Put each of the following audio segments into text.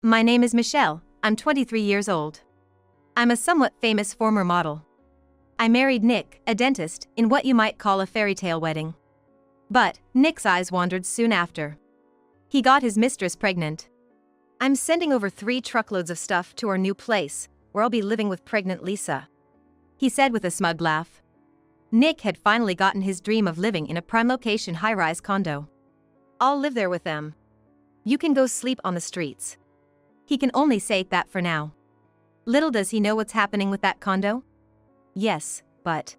My name is Michelle, I'm 23 years old. I'm a somewhat famous former model. I married Nick, a dentist, in what you might call a fairy tale wedding. But Nick's eyes wandered soon after. He got his mistress pregnant. I'm sending over 3 truckloads of stuff to our new place, where I'll be living with pregnant Lisa, he said with a smug laugh. Nick had finally gotten his dream of living in a prime location high-rise condo. I'll live there with them. You can go sleep on the streets. He can only say that for now. Little does he know what's happening with that condo? Yes, but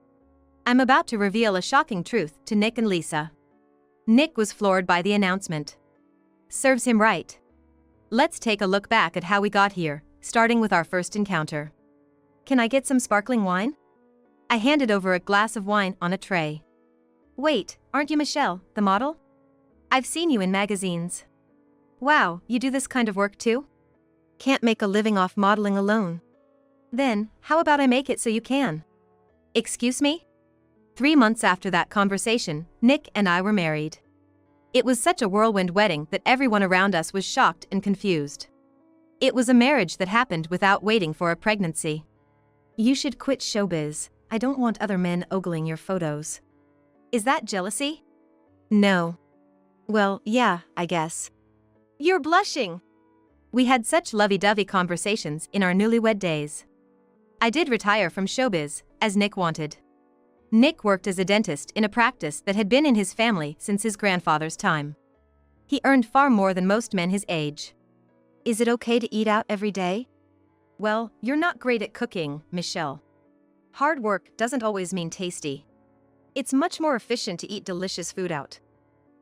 I'm about to reveal a shocking truth to Nick and Lisa. Nick was floored by the announcement. Serves him right. Let's take a look back at how we got here, starting with our first encounter. Can I get some sparkling wine? I handed over a glass of wine on a tray. Wait, aren't you Michelle, the model? I've seen you in magazines. Wow, you do this kind of work too? Can't make a living off modeling alone. Then, how about I make it so you can? Excuse me? 3 months after that conversation, Nick and I were married. It was such a whirlwind wedding that everyone around us was shocked and confused. It was a marriage that happened without waiting for a pregnancy. You should quit showbiz. I don't want other men ogling your photos. Is that jealousy? No. Well, yeah, I guess. You're blushing. We had such lovey-dovey conversations in our newlywed days. I did retire from showbiz, as Nick wanted. Nick worked as a dentist in a practice that had been in his family since his grandfather's time. He earned far more than most men his age. Is it okay to eat out every day? Well, you're not great at cooking, Michelle. Hard work doesn't always mean tasty. It's much more efficient to eat delicious food out.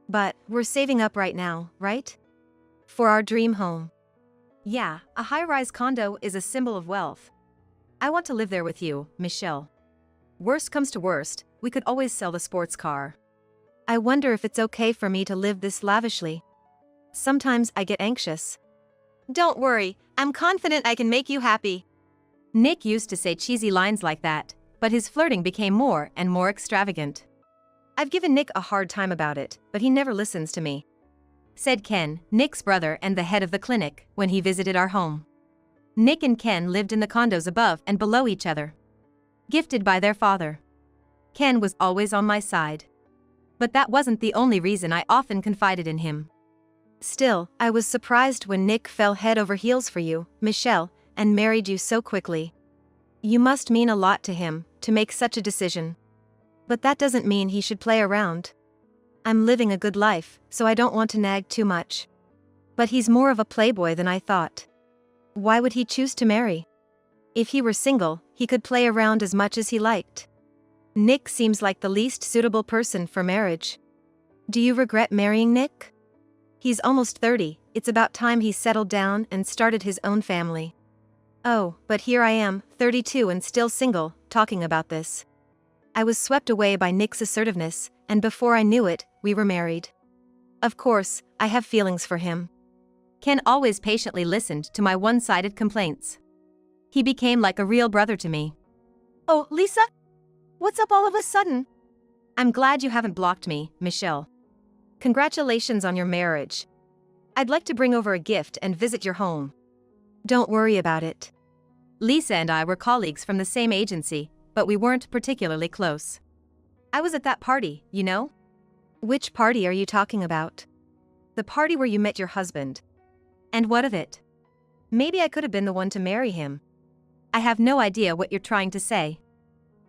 But we're saving up right now, right? For our dream home. Yeah, a high-rise condo is a symbol of wealth. I want to live there with you, Michelle. Worst comes to worst, we could always sell the sports car. I wonder if it's okay for me to live this lavishly. Sometimes I get anxious. Don't worry, I'm confident I can make you happy. Nick used to say cheesy lines like that, but his flirting became more and more extravagant. I've given Nick a hard time about it, but he never listens to me, said Ken, Nick's brother and the head of the clinic, when he visited our home. Nick and Ken lived in the condos above and below each other, gifted by their father. Ken was always on my side. But that wasn't the only reason I often confided in him. Still, I was surprised when Nick fell head over heels for you, Michelle, and married you so quickly. You must mean a lot to him, to make such a decision. But that doesn't mean he should play around. I'm living a good life, so I don't want to nag too much. But he's more of a playboy than I thought. Why would he choose to marry? If he were single, he could play around as much as he liked. Nick seems like the least suitable person for marriage. Do you regret marrying Nick? He's almost 30, it's about time he settled down and started his own family. Oh, but here I am, 32 and still single, talking about this. I was swept away by Nick's assertiveness, and before I knew it, we were married. Of course, I have feelings for him. Ken always patiently listened to my one-sided complaints. He became like a real brother to me. Oh, Lisa? What's up all of a sudden? I'm glad you haven't blocked me, Michelle. Congratulations on your marriage. I'd like to bring over a gift and visit your home. Don't worry about it. Lisa and I were colleagues from the same agency, but we weren't particularly close. I was at that party, you know? Which party are you talking about? The party where you met your husband. And what of it? Maybe I could have been the one to marry him. I have no idea what you're trying to say.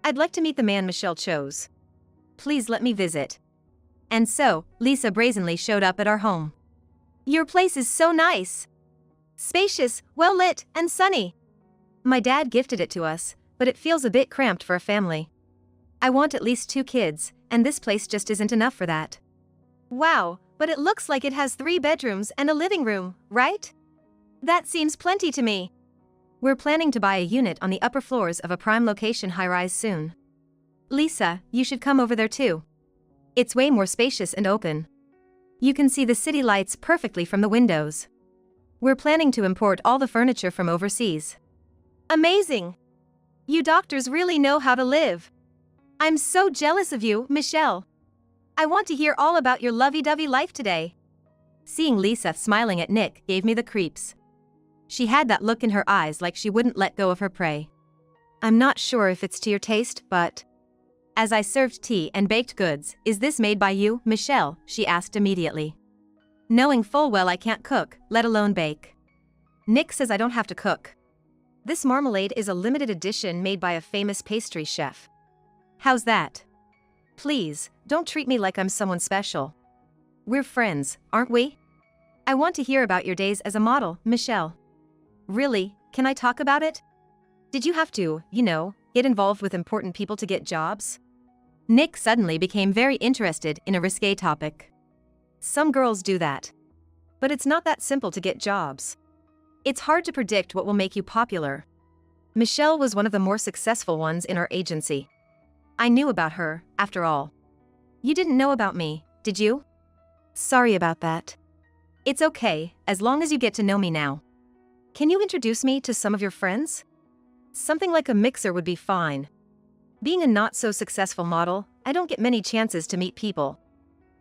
I'd like to meet the man Michelle chose. Please let me visit. And so, Lisa brazenly showed up at our home. Your place is so nice. Spacious, well-lit, and sunny. My dad gifted it to us, but it feels a bit cramped for a family. I want at least 2 kids, and this place just isn't enough for that. Wow, but it looks like it has 3 bedrooms and a living room, right? That seems plenty to me. We're planning to buy a unit on the upper floors of a prime location high-rise soon. Lisa, you should come over there too. It's way more spacious and open. You can see the city lights perfectly from the windows. We're planning to import all the furniture from overseas. Amazing! You doctors really know how to live. I'm so jealous of you, Michelle. I want to hear all about your lovey-dovey life today. Seeing Lisa smiling at Nick gave me the creeps. She had that look in her eyes like she wouldn't let go of her prey. I'm not sure if it's to your taste, but... As I served tea and baked goods, is this made by you, Michelle? She asked immediately. Knowing full well I can't cook, let alone bake. Nick says I don't have to cook. This marmalade is a limited edition made by a famous pastry chef. How's that? Please, don't treat me like I'm someone special. We're friends, aren't we? I want to hear about your days as a model, Michelle. Really, can I talk about it? Did you have to, get involved with important people to get jobs? Nick suddenly became very interested in a risque topic. Some girls do that. But it's not that simple to get jobs. It's hard to predict what will make you popular. Michelle was one of the more successful ones in our agency. I knew about her, after all. You didn't know about me, did you? Sorry about that. It's okay, as long as you get to know me now. Can you introduce me to some of your friends? Something like a mixer would be fine. Being a not-so-successful model, I don't get many chances to meet people.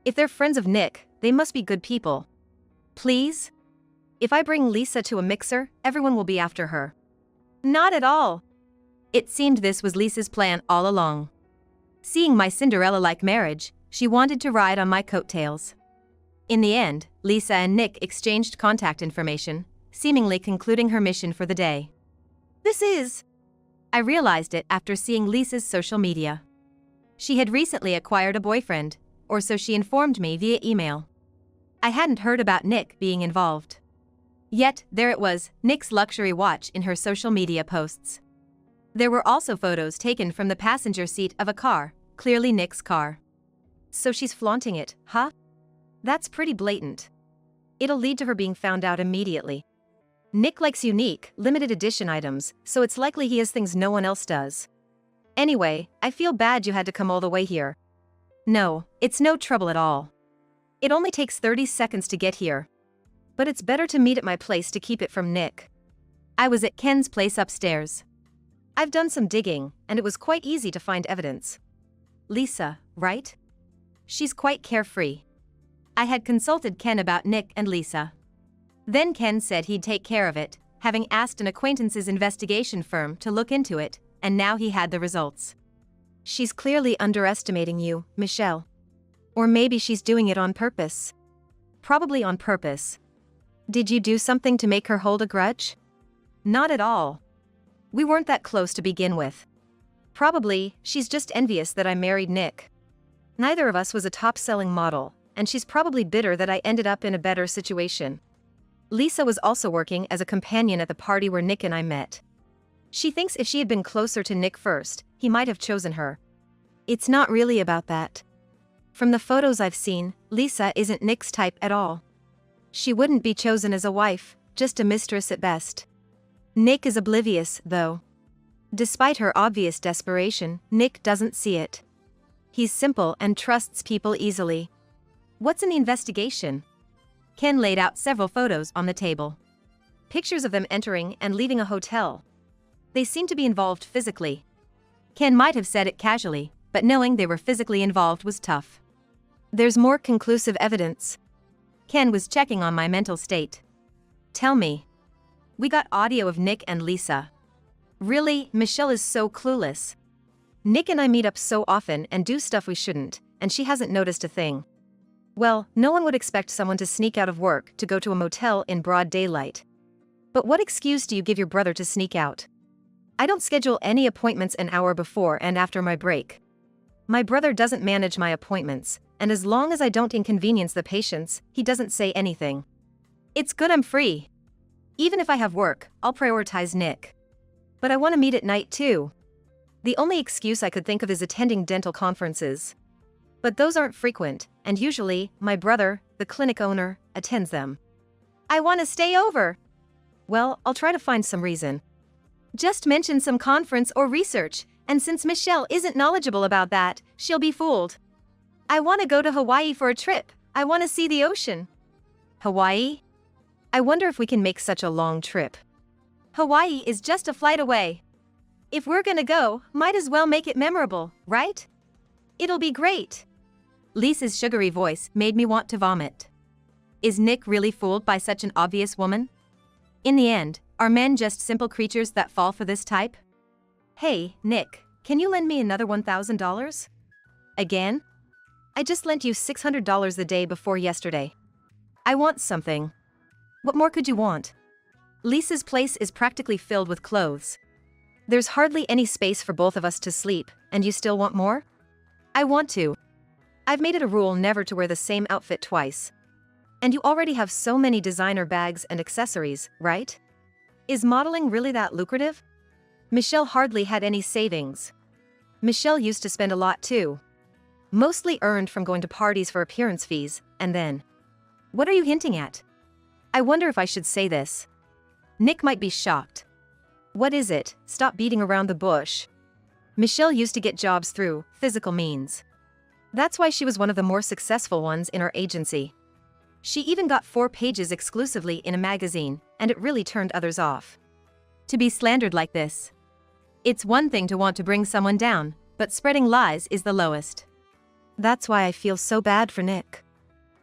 If they're friends of Nick, they must be good people. Please? If I bring Lisa to a mixer, everyone will be after her. Not at all. It seemed this was Lisa's plan all along. Seeing my Cinderella-like marriage, she wanted to ride on my coattails. In the end, Lisa and Nick exchanged contact information, seemingly concluding her mission for the day. I realized it after seeing Lisa's social media. She had recently acquired a boyfriend, or so she informed me via email. I hadn't heard about Nick being involved. Yet, there it was, Nick's luxury watch in her social media posts. There were also photos taken from the passenger seat of a car, clearly Nick's car. So she's flaunting it, huh? That's pretty blatant. It'll lead to her being found out immediately. Nick likes unique, limited edition items, so it's likely he has things no one else does. Anyway, I feel bad you had to come all the way here. No, it's no trouble at all. It only takes 30 seconds to get here. But it's better to meet at my place to keep it from Nick. I was at Ken's place upstairs. I've done some digging, and it was quite easy to find evidence. Lisa, right? She's quite carefree. I had consulted Ken about Nick and Lisa. Then Ken said he'd take care of it, having asked an acquaintance's investigation firm to look into it, and now he had the results. She's clearly underestimating you, Michelle. Or maybe she's doing it on purpose. Probably on purpose. Did you do something to make her hold a grudge? Not at all. We weren't that close to begin with. Probably, she's just envious that I married Nick. Neither of us was a top-selling model, and she's probably bitter that I ended up in a better situation. Lisa was also working as a companion at the party where Nick and I met. She thinks if she had been closer to Nick first, he might have chosen her. It's not really about that. From the photos I've seen, Lisa isn't Nick's type at all. She wouldn't be chosen as a wife, just a mistress at best. Nick is oblivious, though. Despite her obvious desperation, Nick doesn't see it. He's simple and trusts people easily. What's in the investigation? Ken laid out several photos on the table. Pictures of them entering and leaving a hotel. They seemed to be involved physically. Ken might have said it casually, but knowing they were physically involved was tough. There's more conclusive evidence. Ken was checking on my mental state. Tell me. We got audio of Nick and Lisa. Really, Michelle is so clueless. Nick and I meet up so often and do stuff we shouldn't, and she hasn't noticed a thing. Well, no one would expect someone to sneak out of work to go to a motel in broad daylight. But what excuse do you give your brother to sneak out? I don't schedule any appointments an hour before and after my break. My brother doesn't manage my appointments, and as long as I don't inconvenience the patients, he doesn't say anything. It's good I'm free. Even if I have work, I'll prioritize Nick. But I want to meet at night too. The only excuse I could think of is attending dental conferences. But those aren't frequent, and usually, my brother, the clinic owner, attends them. I want to stay over. Well, I'll try to find some reason. Just mention some conference or research, and since Michelle isn't knowledgeable about that, she'll be fooled. I want to go to Hawaii for a trip. I want to see the ocean. Hawaii? I wonder if we can make such a long trip. Hawaii is just a flight away. If we're gonna go, might as well make it memorable, right? It'll be great. Lisa's sugary voice made me want to vomit. Is Nick really fooled by such an obvious woman? In the end, are men just simple creatures that fall for this type? Hey, Nick, can you lend me another $1,000? Again? I just lent you $600 the day before yesterday. I want something. What more could you want? Lisa's place is practically filled with clothes. There's hardly any space for both of us to sleep, and you still want more? I want to. I've made it a rule never to wear the same outfit twice. And you already have so many designer bags and accessories, right? Is modeling really that lucrative? Michelle hardly had any savings. Michelle used to spend a lot too. Mostly earned from going to parties for appearance fees, and then. What are you hinting at? I wonder if I should say this. Nick might be shocked. What is it? Stop beating around the bush. Michelle used to get jobs through physical means. That's why she was one of the more successful ones in our agency. She even got 4 pages exclusively in a magazine, and it really turned others off. To be slandered like this. It's one thing to want to bring someone down, but spreading lies is the lowest. That's why I feel so bad for Nick.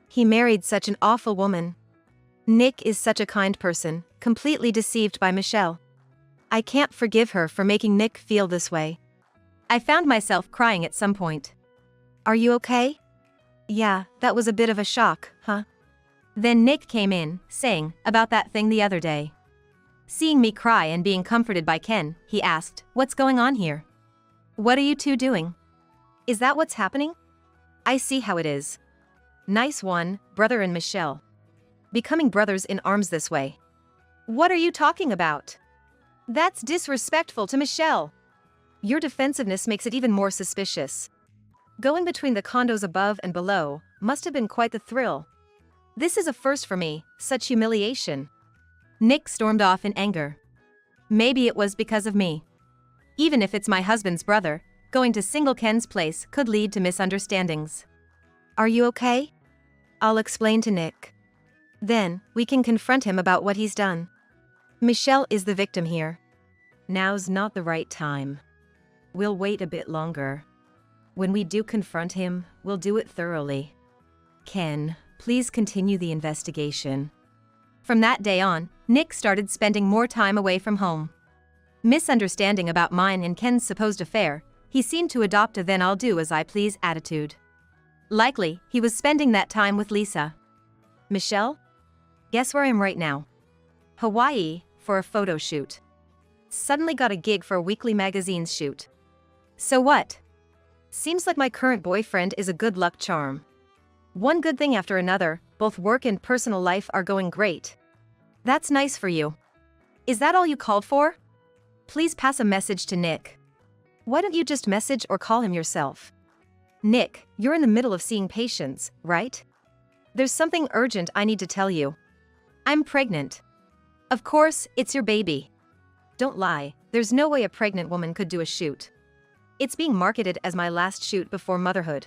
He married such an awful woman. Nick is such a kind person, completely deceived by Michelle. I can't forgive her for making Nick feel this way. I found myself crying at some point. Are you okay? Yeah, that was a bit of a shock, huh? Then Nick came in, saying about that thing the other day. Seeing me cry and being comforted by Ken, he asked, "What's going on here? What are you two doing? Is that what's happening? I see how it is. Nice one, brother and Michelle. Becoming brothers in arms this way. What are you talking about? That's disrespectful to Michelle. Your defensiveness makes it even more suspicious. Going between the condos above and below must have been quite the thrill. This is a first for me, such humiliation." Nick stormed off in anger. Maybe it was because of me. Even if it's my husband's brother, going to single Ken's place could lead to misunderstandings. Are you okay? I'll explain to Nick. Then, we can confront him about what he's done. Michelle is the victim here. Now's not the right time. We'll wait a bit longer. When we do confront him, we'll do it thoroughly. Ken, please continue the investigation. From that day on, Nick started spending more time away from home. Misunderstanding about mine and Ken's supposed affair, he seemed to adopt a then I'll do as I please attitude. Likely, he was spending that time with Lisa. Michelle? Guess where I'm right now? Hawaii, for a photo shoot. Suddenly got a gig for a weekly magazine's shoot. So what? Seems like my current boyfriend is a good luck charm. One good thing after another, both work and personal life are going great. That's nice for you. Is that all you called for? Please pass a message to Nick. Why don't you just message or call him yourself? Nick, you're in the middle of seeing patients, right? There's something urgent I need to tell you. I'm pregnant. Of course, it's your baby. Don't lie, there's no way a pregnant woman could do a shoot. It's being marketed as my last shoot before motherhood.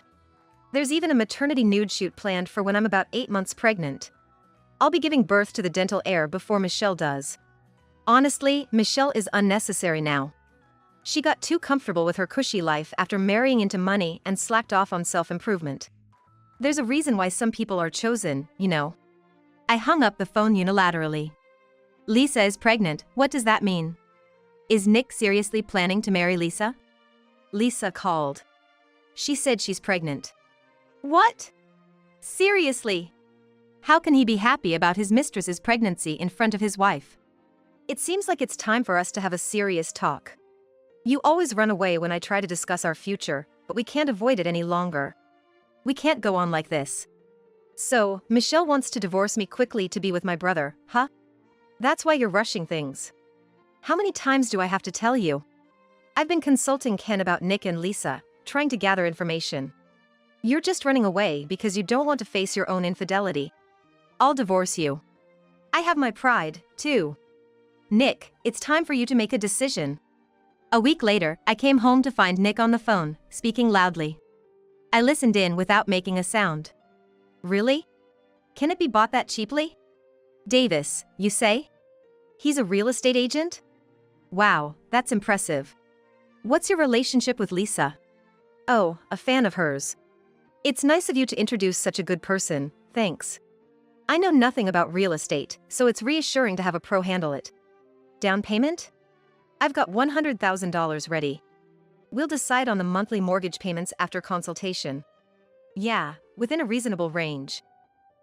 There's even a maternity nude shoot planned for when I'm about 8 months pregnant. I'll be giving birth to the dental heir before Michelle does. Honestly, Michelle is unnecessary now. She got too comfortable with her cushy life after marrying into money and slacked off on self-improvement. There's a reason why some people are chosen, you know. I hung up the phone unilaterally. Lisa is pregnant, what does that mean? Is Nick seriously planning to marry Lisa? Lisa called. She said she's pregnant. What? Seriously? How can he be happy about his mistress's pregnancy in front of his wife? It seems like it's time for us to have a serious talk. You always run away when I try to discuss our future, but we can't avoid it any longer. We can't go on like this. So, Michelle wants to divorce me quickly to be with my brother, huh? That's why you're rushing things. How many times do I have to tell you? I've been consulting Ken about Nick and Lisa, trying to gather information. You're just running away because you don't want to face your own infidelity. I'll divorce you. I have my pride, too. Nick, it's time for you to make a decision. A week later, I came home to find Nick on the phone, speaking loudly. I listened in without making a sound. Really? Can it be bought that cheaply? Davis, you say? He's a real estate agent? Wow, that's impressive. What's your relationship with Lisa? Oh, a fan of hers. It's nice of you to introduce such a good person, thanks. I know nothing about real estate, so it's reassuring to have a pro handle it. Down payment? I've got $100,000 ready. We'll decide on the monthly mortgage payments after consultation. Yeah, within a reasonable range.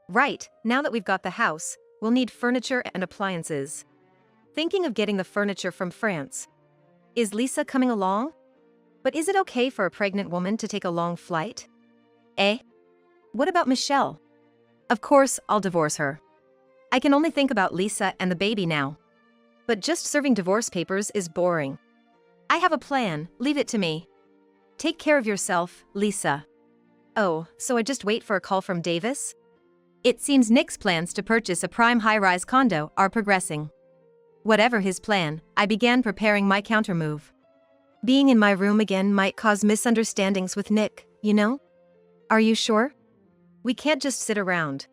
Right, now that we've got the house, we'll need furniture and appliances. Thinking of getting the furniture from France. Is Lisa coming along? But is it okay for a pregnant woman to take a long flight? Eh? What about Michelle? Of course, I'll divorce her. I can only think about Lisa and the baby now. But just serving divorce papers is boring. I have a plan, leave it to me. Take care of yourself, Lisa. Oh, so I just wait for a call from Davis? It seems Nick's plans to purchase a prime high-rise condo are progressing. Whatever his plan, I began preparing my countermove. Being in my room again might cause misunderstandings with Nick, you know? Are you sure? We can't just sit around.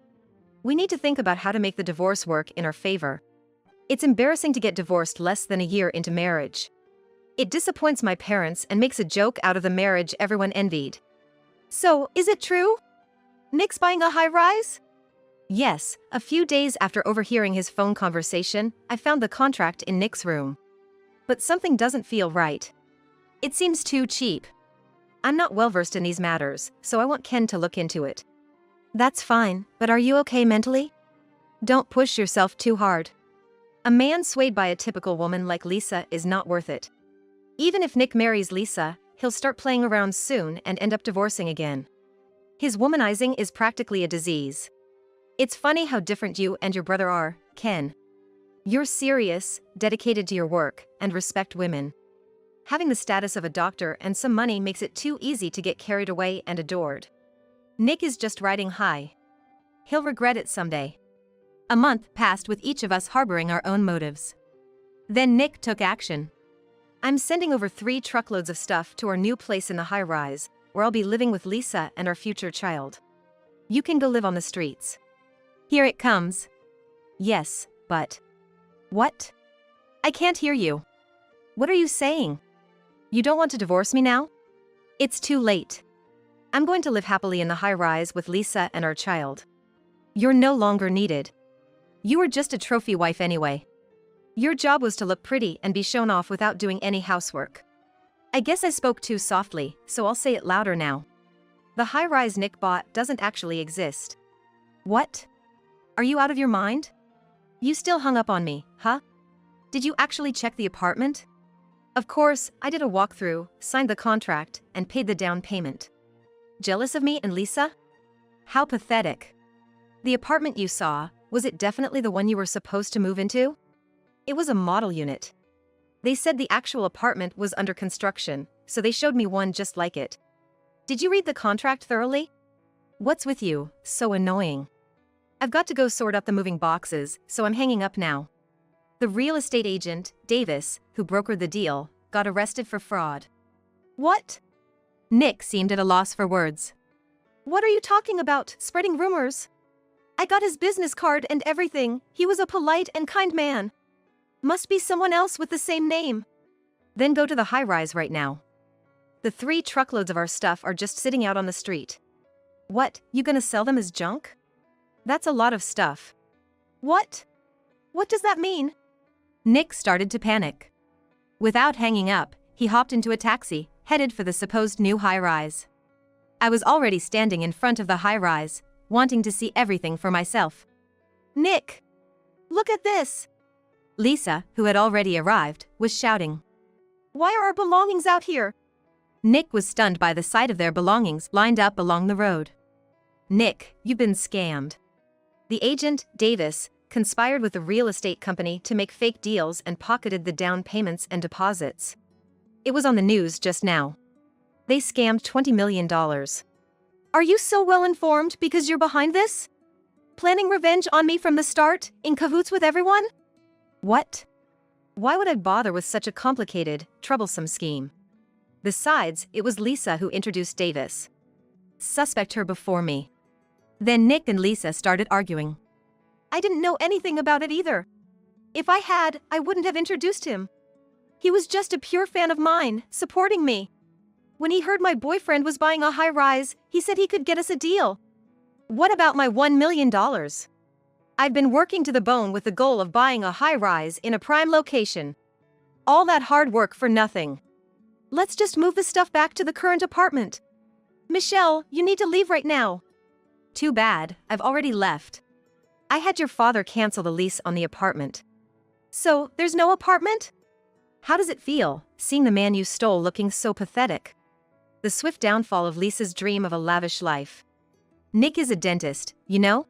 We need to think about how to make the divorce work in our favor. It's embarrassing to get divorced less than a year into marriage. It disappoints my parents and makes a joke out of the marriage everyone envied. So, is it true? Nick's buying a high-rise? Yes, a few days after overhearing his phone conversation, I found the contract in Nick's room. But something doesn't feel right. It seems too cheap. I'm not well-versed in these matters, so I want Ken to look into it. That's fine, but are you okay mentally? Don't push yourself too hard. A man swayed by a typical woman like Lisa is not worth it. Even if Nick marries Lisa, he'll start playing around soon and end up divorcing again. His womanizing is practically a disease. It's funny how different you and your brother are, Ken. You're serious, dedicated to your work, and respect women. Having the status of a doctor and some money makes it too easy to get carried away and adored. Nick is just riding high. He'll regret it someday. A month passed with each of us harboring our own motives. Then Nick took action. I'm sending over 3 truckloads of stuff to our new place in the high-rise, where I'll be living with Lisa and our future child. You can go live on the streets. Here it comes. Yes, but... What? I can't hear you. What are you saying? You don't want to divorce me now? It's too late. I'm going to live happily in the high-rise with Lisa and our child. You're no longer needed. You were just a trophy wife anyway. Your job was to look pretty and be shown off without doing any housework. I guess I spoke too softly, so I'll say it louder now. The high-rise Nick bought doesn't actually exist. What? Are you out of your mind? You still hung up on me, huh? Did you actually check the apartment? Of course, I did a walkthrough, signed the contract, and paid the down payment. Jealous of me and Lisa? How pathetic. The apartment you saw, was it definitely the one you were supposed to move into? It was a model unit. They said the actual apartment was under construction, so they showed me one just like it. Did you read the contract thoroughly? What's with you, so annoying? I've got to go sort up the moving boxes, so I'm hanging up now. The real estate agent, Davis, who brokered the deal, got arrested for fraud. What? Nick seemed at a loss for words. What are you talking about, spreading rumors? I got his business card and everything. He was a polite and kind man. Must be someone else with the same name. Then go to the high-rise right now. The 3 truckloads of our stuff are just sitting out on the street. What, you gonna sell them as junk? That's a lot of stuff. What? What does that mean? Nick started to panic. Without hanging up, he hopped into a taxi, headed for the supposed new high-rise. I was already standing in front of the high-rise, wanting to see everything for myself. Nick! Look at this! Lisa, who had already arrived, was shouting. Why are our belongings out here? Nick was stunned by the sight of their belongings lined up along the road. Nick, you've been scammed. The agent, Davis, conspired with the real estate company to make fake deals and pocketed the down payments and deposits. It was on the news just now. They scammed $20 million. Are you so well informed because you're behind this? Planning revenge on me from the start, in cahoots with everyone? What? Why would I bother with such a complicated, troublesome scheme? Besides, it was Lisa who introduced Davis. Suspect her before me. Then Nick and Lisa started arguing. I didn't know anything about it either. If I had, I wouldn't have introduced him. He was just a pure fan of mine, supporting me. When he heard my boyfriend was buying a high-rise, he said he could get us a deal. What about my $1 million? I've been working to the bone with the goal of buying a high-rise in a prime location. All that hard work for nothing. Let's just move the stuff back to the current apartment. Michelle, you need to leave right now. Too bad, I've already left. I had your father cancel the lease on the apartment. So, there's no apartment? How does it feel, seeing the man you stole looking so pathetic? The swift downfall of Lisa's dream of a lavish life. Nick is a dentist, you know?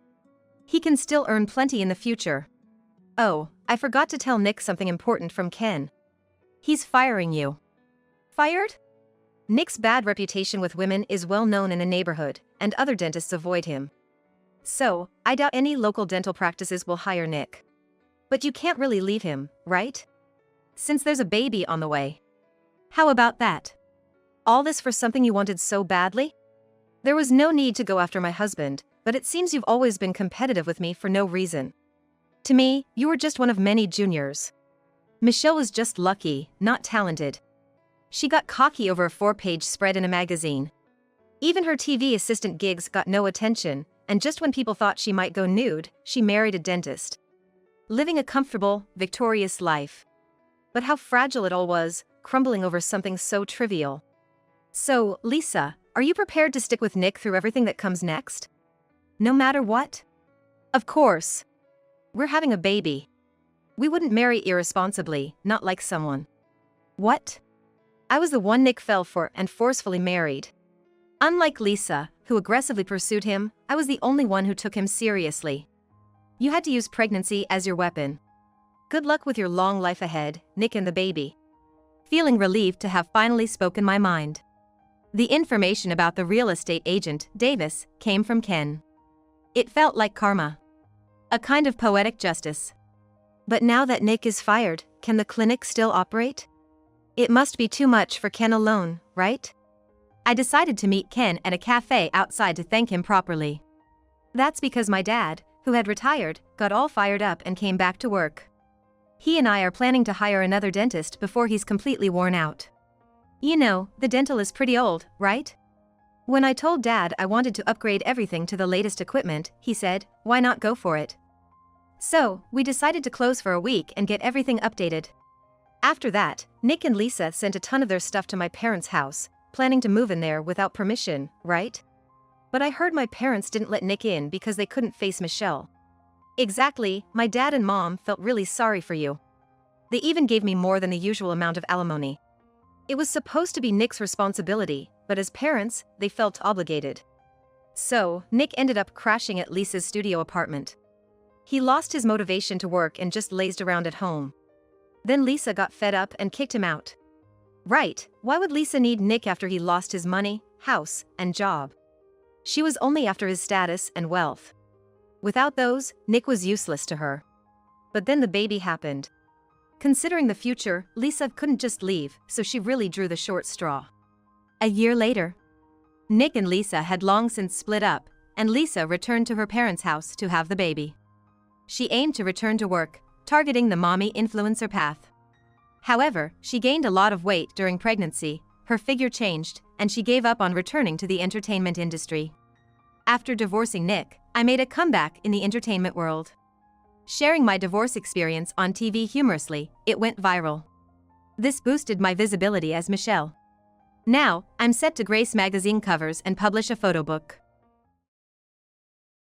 He can still earn plenty in the future. Oh, I forgot to tell Nick something important from Ken. He's firing you. Fired? Nick's bad reputation with women is well known in the neighborhood, and other dentists avoid him. So, I doubt any local dental practices will hire Nick. But you can't really leave him, right? Since there's a baby on the way. How about that? All this for something you wanted so badly? There was no need to go after my husband, but it seems you've always been competitive with me for no reason. To me, you were just one of many juniors. Michelle was just lucky, not talented. She got cocky over a 4-page spread in a magazine. Even her TV assistant gigs got no attention, and just when people thought she might go nude, she married a dentist. Living a comfortable, victorious life. But how fragile it all was, crumbling over something so trivial. So, Lisa, are you prepared to stick with Nick through everything that comes next? No matter what? Of course. We're having a baby. We wouldn't marry irresponsibly, not like someone. What? I was the one Nick fell for and forcefully married. Unlike Lisa, who aggressively pursued him, I was the only one who took him seriously. You had to use pregnancy as your weapon. Good luck with your long life ahead, Nick and the baby. Feeling relieved to have finally spoken my mind. The information about the real estate agent, Davis, came from Ken. It felt like karma. A kind of poetic justice. But now that Nick is fired, can the clinic still operate? It must be too much for Ken alone, right? I decided to meet Ken at a cafe outside to thank him properly. That's because my dad, who had retired, got all fired up and came back to work. He and I are planning to hire another dentist before he's completely worn out. You know, the dental is pretty old, right? When I told Dad I wanted to upgrade everything to the latest equipment, he said, why not go for it? So, we decided to close for a week and get everything updated. After that, Nick and Lisa sent a ton of their stuff to my parents' house, planning to move in there without permission, right? But I heard my parents didn't let Nick in because they couldn't face Michelle. Exactly, my dad and mom felt really sorry for you. They even gave me more than the usual amount of alimony. It was supposed to be Nick's responsibility, but as parents, they felt obligated. So, Nick ended up crashing at Lisa's studio apartment. He lost his motivation to work and just lazed around at home. Then Lisa got fed up and kicked him out. Right, why would Lisa need Nick after he lost his money, house, and job? She was only after his status and wealth. Without those, Nick was useless to her. But then the baby happened. Considering the future, Lisa couldn't just leave, so she really drew the short straw. A year later, Nick and Lisa had long since split up, and Lisa returned to her parents' house to have the baby. She aimed to return to work, targeting the mommy influencer path. However, she gained a lot of weight during pregnancy, her figure changed, and she gave up on returning to the entertainment industry. After divorcing Nick, I made a comeback in the entertainment world. Sharing my divorce experience on TV humorously, it went viral. This boosted my visibility as Michelle. Now, I'm set to grace magazine covers and publish a photo book.